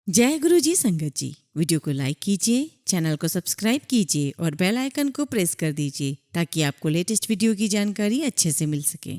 जय गुरु जी संगत जी। वीडियो को लाइक कीजिए, चैनल को सब्सक्राइब कीजिए और बेल आइकन को प्रेस कर दीजिए ताकि आपको लेटेस्ट वीडियो की जानकारी अच्छे से मिल सके।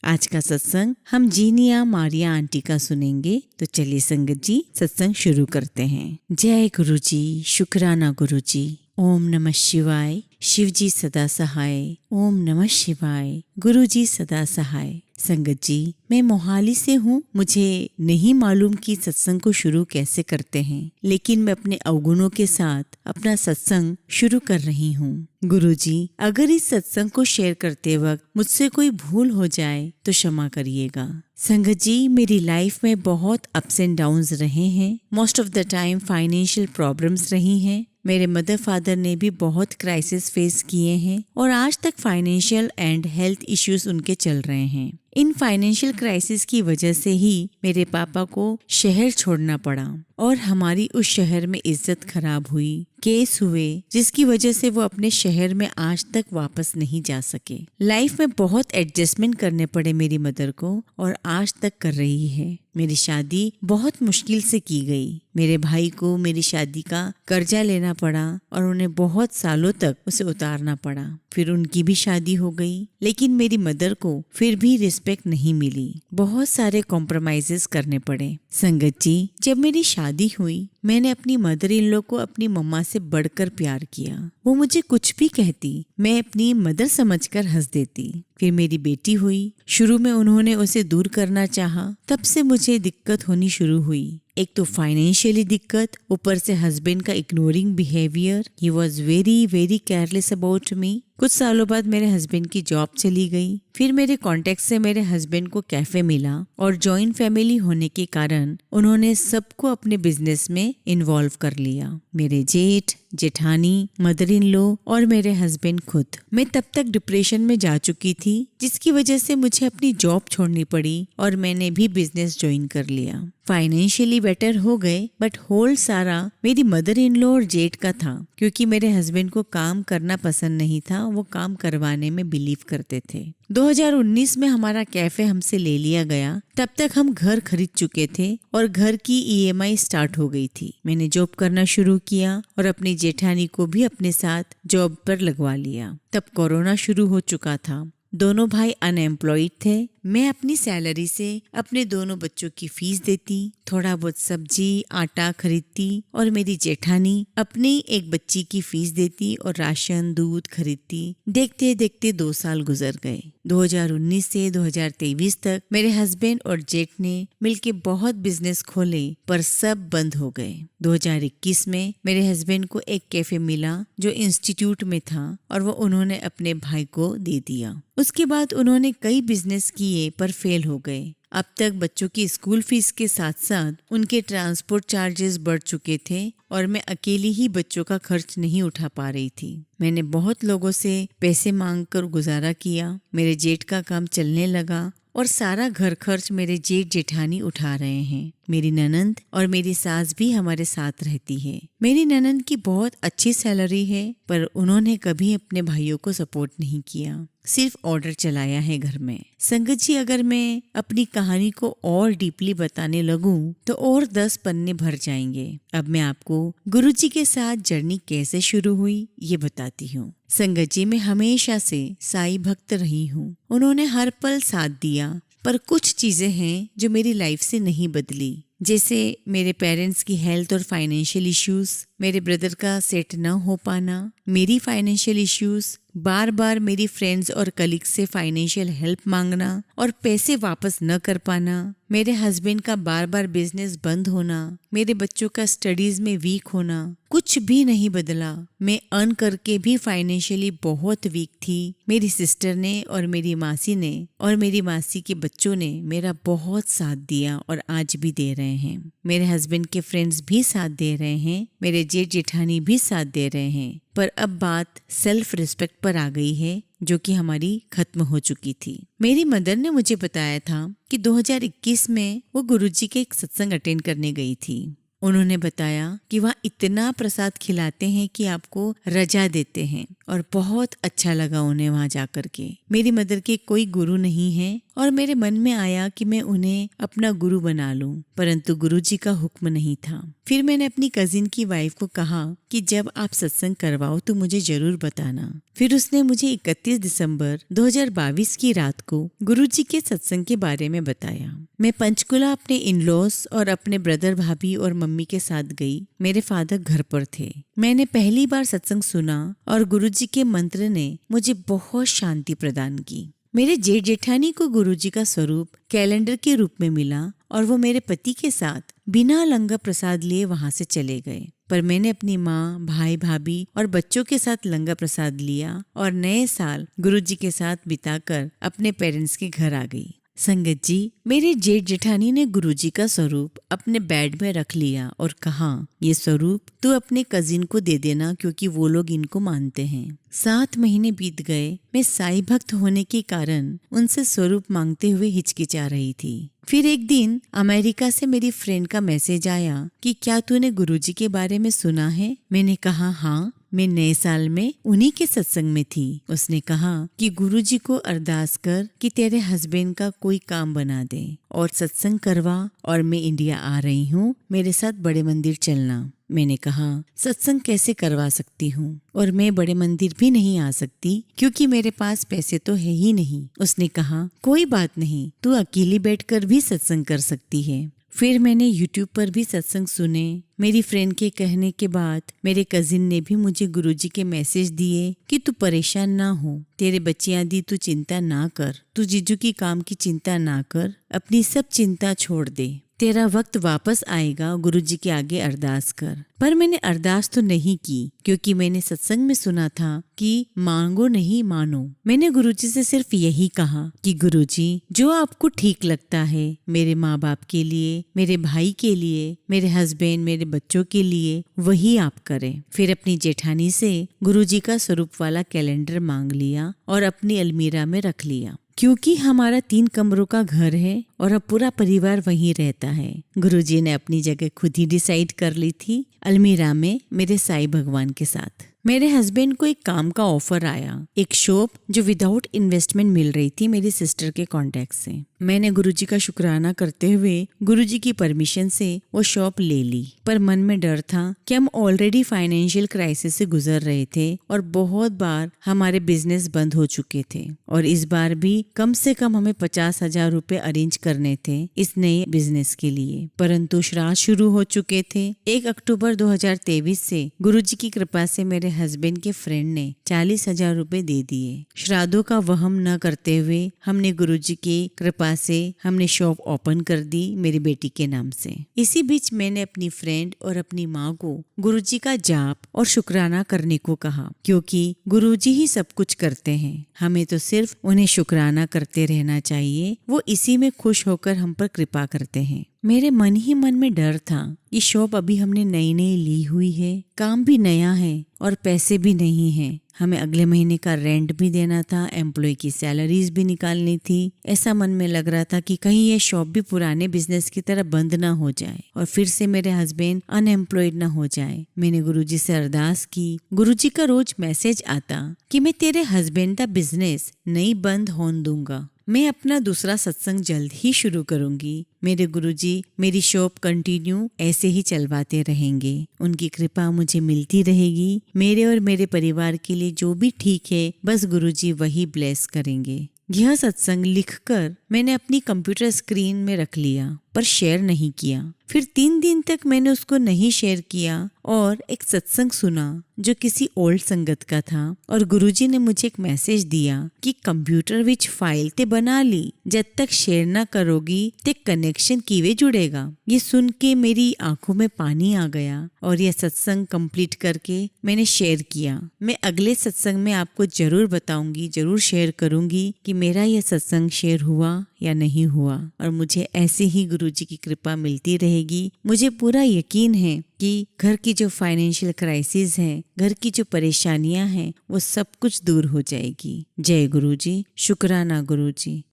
आज का सत्संग हम जीनिया मारिया आंटी का सुनेंगे, तो चलिए संगत जी सत्संग शुरू करते हैं। जय गुरु जी, शुक्राना गुरु जी। ओम नमः शिवाय। शिव जी सदा सहाय। ओम नमः शिवाय। गुरु जी सदा सहाय। संगत जी, मैं मोहाली से हूँ। मुझे नहीं मालूम कि सत्संग को शुरू कैसे करते हैं, लेकिन मैं अपने अवगुणों के साथ अपना सत्संग शुरू कर रही हूँ। गुरु जी, अगर इस सत्संग को शेयर करते वक्त मुझसे कोई भूल हो जाए तो क्षमा करिएगा। संगत जी, मेरी लाइफ में बहुत अप्स एंड डाउन्स रहे हैं। Most of the time financial problems रही हैं। मेरे मदर फादर ने भी बहुत क्राइसिस फेस किए हैं और आज तक फाइनेंशियल एंड हेल्थ इश्यूज उनके चल रहे हैं। इन फाइनेंशियल क्राइसिस की वजह से ही मेरे पापा को शहर छोड़ना पड़ा और हमारी उस शहर में इज्जत खराब हुई, केस हुए, जिसकी वजह से वो अपने शहर में आज तक वापस नहीं जा सके। लाइफ में बहुत एडजस्टमेंट करने पड़े मेरी मदर को और आज तक कर रही है। मेरी शादी बहुत मुश्किल से की गई। मेरे भाई को मेरी शादी का कर्जा लेना पड़ा और उन्हें बहुत सालों तक उसे उतारना पड़ा। फिर उनकी भी शादी हो गई, लेकिन मेरी मदर को फिर भी रिस्पेक्ट नहीं मिली। बहुत सारे कॉम्प्रोमाइजेस करने पड़े। संगत जी, जब मेरी शादी हुई, मैंने अपनी मदर इन लॉ को अपनी मम्मा से बढ़कर प्यार किया। वो मुझे कुछ भी कहती, मैं अपनी मदर समझकर हंस देती। फिर मेरी बेटी हुई। शुरू में उन्होंने उसे दूर करना चाहा, तब से मुझे दिक्कत होनी शुरू हुई। एक तो फाइनेंशियली दिक्कत, ऊपर से हस्बैंड का ignoring behaviour. He was very very careless about me. कुछ सालों बाद मेरे हस्बैंड की जॉब चली गई। फिर मेरे कॉन्टेक्ट से मेरे हस्बैंड को कैफे मिला और जॉइंट फैमिली होने के कारण उन्होंने सबको अपने बिजनेस में इन्वॉल्व कर लिया। मेरे जेठ, जेठानी, मदर इन लॉ और मेरे हस्बैंड खुद। मैं तब तक डिप्रेशन में जा चुकी थी, जिसकी वजह से मुझे अपनी जॉब छोड़नी पड़ी और मैंने भी बिजनेस ज्वाइन कर लिया। फाइनेंशियली बेटर हो गए, बट होल्ड सारा मेरी मदर इन लॉ और जेठ का था, क्योंकि मेरे हस्बैंड को काम करना पसंद नहीं था। वो काम करवाने में बिलीव करते थे। 2019 में हमारा कैफे हमसे ले लिया गया। तब तक हम घर खरीद चुके थे और घर की EMI स्टार्ट हो गई थी। मैंने जॉब करना शुरू किया और अपनी जेठानी को भी अपने साथ जॉब पर लगवा लिया। तब कोरोना शुरू हो चुका था। दोनों भाई अनएम्प्लॉयड थे। मैं अपनी सैलरी से अपने दोनों बच्चों की फीस देती, थोड़ा बहुत सब्जी आटा खरीदती और मेरी जेठानी अपनी एक बच्ची की फीस देती और राशन दूध खरीदती। देखते देखते 2 साल गुजर गए। 2019 से 2023 तक मेरे हस्बैंड और जेठ ने मिलके बहुत बिजनेस खोले, पर सब बंद हो गए। 2021 में मेरे हस्बैंड को एक कैफे मिला जो इंस्टीट्यूट में था और वो उन्होंने अपने भाई को दे दिया। उसके बाद उन्होंने कई बिजनेस किए, पर फेल हो गए। अब तक बच्चों की स्कूल फीस के साथ साथ उनके ट्रांसपोर्ट चार्जेस बढ़ चुके थे और मैं अकेली ही बच्चों का खर्च नहीं उठा पा रही थी। मैंने बहुत लोगों से पैसे मांगकर गुजारा किया। मेरे जेठ का काम चलने लगा और सारा घर खर्च मेरे जेठ जेठानी उठा रहे हैं। मेरी ननंद और मेरी सास भी हमारे साथ रहती है। मेरी ननंद की बहुत अच्छी सैलरी है, पर उन्होंने कभी अपने भाइयों को सपोर्ट नहीं किया, सिर्फ ऑर्डर चलाया है घर में। संगत जी, अगर मैं अपनी कहानी को और डीपली बताने लगूं तो और 10 पन्ने भर जाएंगे। अब मैं आपको गुरु जी के साथ जर्नी कैसे शुरू हुई ये बताती हूँ। संगत जी, मैं हमेशा से साईं भक्त रही हूँ। उन्होंने हर पल साथ दिया, पर कुछ चीजें हैं जो मेरी लाइफ से नहीं बदली, जैसे मेरे पेरेंट्स की हेल्थ और फाइनेंशियल इश्यूज, मेरे ब्रदर का सेट न हो पाना, मेरी फाइनेंशियल इश्यूज, बार बार मेरी फ्रेंड्स और कलीग से फाइनेंशियल हेल्प मांगना और पैसे वापस न कर पाना, मेरे हस्बैंड का बार बार बिजनेस बंद होना, मेरे बच्चों का स्टडीज में वीक होना। कुछ भी नहीं बदला। मैं अर्न करके भी फाइनेंशियली बहुत वीक थी। मेरी सिस्टर ने और मेरी मासी ने और मेरी मासी के बच्चों ने मेरा बहुत साथ दिया और आज भी दे रहे हैं। मेरे हस्बैंड के फ्रेंड्स भी साथ दे रहे हैं, मेरे जेठ जेठानी भी साथ दे रहे हैं। पर अब बात सेल्फ रिस्पेक्ट पर आ गई है, जो कि हमारी खत्म हो चुकी थी। मेरी मदर ने मुझे बताया था कि 2021 में वो गुरुजी के एक सत्संग अटेंड करने गई थी। उन्होंने बताया कि वहाँ इतना प्रसाद खिलाते हैं कि आपको रजा देते हैं और बहुत अच्छा लगा उन्हें वहाँ जाकर के। मेरी मदर के कोई गुरु नहीं है और मेरे मन में आया कि मैं उन्हें अपना गुरु बना लूं, परंतु गुरुजी का हुक्म नहीं था। फिर मैंने अपनी कजिन की वाइफ को कहा कि जब आप सत्संग करवाओ तो मुझे जरूर बताना। फिर उसने मुझे 31 दिसंबर 2022 की रात को गुरुजी के सत्संग के बारे में बताया। मैं पंचकुला अपने इन-लॉज और अपने ब्रदर, भाभी और मम्मी के साथ गई। मेरे फादर घर पर थे। मैंने पहली बार सत्संग सुना और गुरुजी के मंत्र ने मुझे बहुत शांति प्रदान की। मेरे जेठ जेठानी को गुरुजी का स्वरूप कैलेंडर के रूप में मिला और वो मेरे पति के साथ बिना लंगर प्रसाद लिए वहाँ से चले गए। पर मैंने अपनी माँ, भाई, भाभी और बच्चों के साथ लंगर प्रसाद लिया और नए साल गुरुजी के साथ बिताकर अपने पेरेंट्स के घर आ गई। संगत जी, मेरे जेठ जेठानी ने गुरुजी का स्वरूप अपने बेड में रख लिया और कहा, ये स्वरूप तू अपने कजिन को दे देना क्योंकि वो लोग इनको मानते हैं। 7 महीने बीत गए। मैं साईं भक्त होने के कारण उनसे स्वरूप मांगते हुए हिचकिचा रही थी। फिर एक दिन अमेरिका से मेरी फ्रेंड का मैसेज आया कि क्या तूने गुरुजी के बारे में सुना है? मैंने कहा हाँ, मैं नए साल में उन्हीं के सत्संग में थी। उसने कहा कि गुरुजी को अरदास कर कि तेरे हस्बैंड का कोई काम बना दे और सत्संग करवा और मैं इंडिया आ रही हूँ, मेरे साथ बड़े मंदिर चलना। मैंने कहा सत्संग कैसे करवा सकती हूँ और मैं बड़े मंदिर भी नहीं आ सकती क्योंकि मेरे पास पैसे तो है ही नहीं। उसने कहा कोई बात नहीं, तू अकेली बैठकर भी सत्संग कर सकती है। फिर मैंने YouTube पर भी सत्संग सुने। मेरी फ्रेंड के कहने के बाद मेरे कजिन ने भी मुझे गुरुजी के मैसेज दिए कि तू परेशान ना हो, तेरे बच्चियां दी, तू चिंता ना कर, तू जीजू की काम की चिंता ना कर, अपनी सब चिंता छोड़ दे, तेरा वक्त वापस आएगा, गुरुजी के आगे अरदास कर। पर मैंने अरदास तो नहीं की क्योंकि मैंने सत्संग में सुना था कि मांगो नहीं मानो। मैंने गुरुजी से सिर्फ यही कहा कि गुरुजी जो आपको ठीक लगता है मेरे माँ बाप के लिए, मेरे भाई के लिए, मेरे हस्बैंड, मेरे बच्चों के लिए, वही आप करें। फिर अपनी जेठानी से गुरुजी का स्वरूप वाला कैलेंडर मांग लिया और अपनी अलमीरा में रख लिया। क्योंकि हमारा 3 कमरों का घर है और अब पूरा परिवार वहीं रहता है। गुरुजी ने अपनी जगह खुद ही डिसाइड कर ली थी, अलमीरा में मेरे साईं भगवान के साथ। मेरे हस्बैंड को एक काम का ऑफर आया, एक शॉप जो विदाउट इन्वेस्टमेंट मिल रही थी मेरी सिस्टर के कॉन्टेक्ट से। मैंने गुरुजी का शुक्राना करते हुए गुरुजी की परमिशन से वो शॉप ले ली। पर मन में डर था कि हम ऑलरेडी फाइनेंशियल क्राइसिस से गुजर रहे थे और बहुत बार हमारे बिजनेस बंद हो चुके थे और इस बार भी कम से कम हमें 50,000 रुपए अरेंज करने थे इस नए बिजनेस के लिए। परंतु श्राद्ध शुरू हो चुके थे। 1 अक्टूबर 2023 से गुरुजी की कृपा से मेरे हस्बैंड के फ्रेंड ने 40,000 रुपए दे दिए। श्राद्धों का वहम न करते हुए हमने गुरुजी की कृपा से हमने शॉप ओपन कर दी मेरी बेटी के नाम से। इसी बीच मैंने अपनी फ्रेंड और अपनी माँ को गुरुजी का जाप और शुक्राना करने को कहा क्योंकि गुरुजी ही सब कुछ करते हैं, हमें तो सिर्फ उन्हें शुक्राना करते रहना चाहिए। वो इसी में खुश होकर हम पर कृपा करते हैं। मेरे मन ही मन में डर था कि शॉप अभी हमने नई नई ली हुई है, काम भी नया है और पैसे भी नहीं है। हमें अगले महीने का रेंट भी देना था, एम्प्लॉय की सैलरीज भी निकालनी थी। ऐसा मन में लग रहा था कि कहीं ये शॉप भी पुराने बिजनेस की तरह बंद ना हो जाए और फिर से मेरे हस्बैंड अनएम्प्लॉयड ना हो जाए। मैंने गुरुजी से अरदास की। गुरुजी का रोज मैसेज आता कि मैं तेरे हस्बैंड का बिजनेस नहीं बंद होने दूंगा, मैं अपना दूसरा सत्संग जल्द ही शुरू करूंगी। मेरे गुरुजी मेरी शॉप कंटिन्यू ऐसे ही चलवाते रहेंगे, उनकी कृपा मुझे मिलती रहेगी। मेरे और मेरे परिवार के लिए जो भी ठीक है बस गुरुजी वही ब्लेस करेंगे। यह सत्संग लिखकर मैंने अपनी कंप्यूटर स्क्रीन में रख लिया पर शेयर नहीं किया। फिर 3 दिन तक मैंने उसको नहीं शेयर किया और एक सत्संग सुना जो किसी ओल्ड संगत का था और गुरुजी ने मुझे एक मैसेज दिया कि कंप्यूटर विच फाइल ते बना ली, जब तक शेयर ना करोगी ते कनेक्शन कीवे जुड़ेगा। ये सुन के मेरी आंखों में पानी आ गया और यह सत्संग कंप्लीट करके मैंने शेयर किया। मैं अगले सत्संग में आपको जरूर बताऊंगी, जरूर शेयर करूंगी कि मेरा यह सत्संग शेयर हुआ या नहीं हुआ और मुझे ऐसे ही गुरुजी की कृपा मिलती रहेगी। मुझे पूरा यकीन है कि घर की जो फाइनेंशियल क्राइसिस है, घर की जो परेशानियां हैं, वो सब कुछ दूर हो जाएगी। जय गुरुजी, शुक्राना गुरुजी।